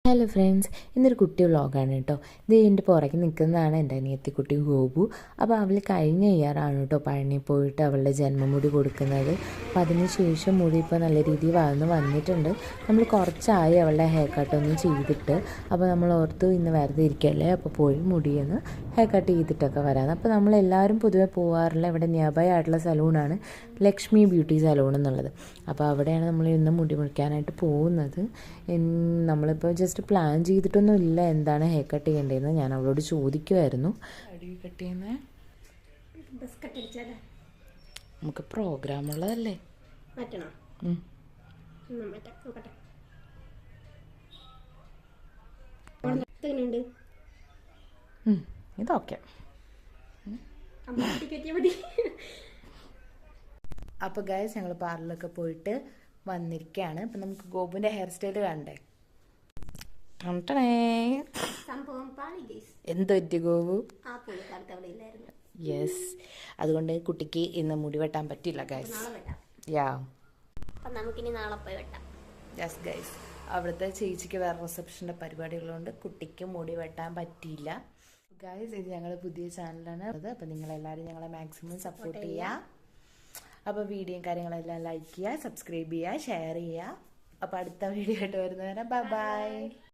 Hello friends, ഇന്നൊരു കുട്ടി വ്ളോഗാണ് കേട്ടോ. ഇത് എൻ്റെ പുറകെ നിൽക്കുന്നതാണ് എൻ്റെ അനിയത്തിക്കുട്ടി ഗോപു. അപ്പോൾ അവൾ കഴിഞ്ഞ ഇയറാണ് കേട്ടോ പഴനി പോയിട്ട് അവളുടെ ജന്മമുടി കൊടുക്കുന്നത്. അപ്പോൾ അതിന് ശേഷം മുടി ഇപ്പോൾ നല്ല രീതിയിൽ വന്നിട്ടുണ്ട്. നമ്മൾ കുറച്ചായി അവളുടെ ഹെയർ കട്ടൊന്നും ചെയ്തിട്ട്. അപ്പോൾ നമ്മൾ ഓർത്തു ഇന്ന് വെറുതെ ഇരിക്കല്ലേ, അപ്പോൾ പോയി മുടിയൊന്ന് ഹെയർ കട്ട് ചെയ്തിട്ടൊക്കെ വരാമെന്ന്. അപ്പോൾ നമ്മളെല്ലാവരും പൊതുവെ പോകാറുള്ള ഇവിടെ നിയർബൈ ആയിട്ടുള്ള സലൂണാണ് ലക്ഷ്മി ബ്യൂട്ടി സലൂൺ എന്നുള്ളത്. അപ്പോൾ അവിടെയാണ് നമ്മൾ ഇന്ന് മുടി മുറിക്കാനായിട്ട് പോകുന്നത്. നമ്മളിപ്പോൾ ജസ്റ്റ് പ്ലാൻ ചെയ്തിട്ടൊന്നും ഇല്ല എന്താണ് ഹെയർ കട്ട് ചെയ്യേണ്ടതെന്ന്. ഞാൻ അവളോട് ചോദിക്കുമായിരുന്നു. അടി കട്ട് ചെയ്യുന്നത് നമുക്ക് പ്രോഗ്രാമുള്ളതല്ലേ. ഇതൊക്കെ അപ്പോൾ ഗൈസ് ഞങ്ങൾ പാർലറിലൊക്കെ പോയിട്ട് വന്നിരിക്കുകയാണ്. അപ്പം നമുക്ക് ഗോപുവിൻ്റെ ഹെയർ സ്റ്റൈൽ കണ്ടേ. എന്ത് പറ്റി ഗോപു? യെസ്, അതുകൊണ്ട് കുട്ടിക്ക് ഇന്ന് മുടി വെട്ടാൻ പറ്റില്ല ഗൈസ്. യെസ് ഗൈസ്, അവിടുത്തെ ചേച്ചിക്ക് വേറെ റിസപ്ഷൻ്റെ പരിപാടികളുണ്ട്, കുട്ടിക്ക് മുടി വെട്ടാൻ പറ്റിയില്ല ഗൈസ്. ഇത് ഞങ്ങളുടെ പുതിയ ചാനലാണ്. അപ്പോൾ നിങ്ങളെല്ലാവരും ഞങ്ങളെ മാക്സിമം സപ്പോർട്ട് ചെയ്യുക. അപ്പോൾ വീഡിയോയും കാര്യങ്ങളെല്ലാം ലൈക്ക് ചെയ്യുക, സബ്സ്ക്രൈബ് ചെയ്യുക, ഷെയർ ചെയ്യുക. അപ്പോൾ അടുത്ത വീഡിയോ ആയിട്ട് വരുന്നവരെ ബൈ ബൈ.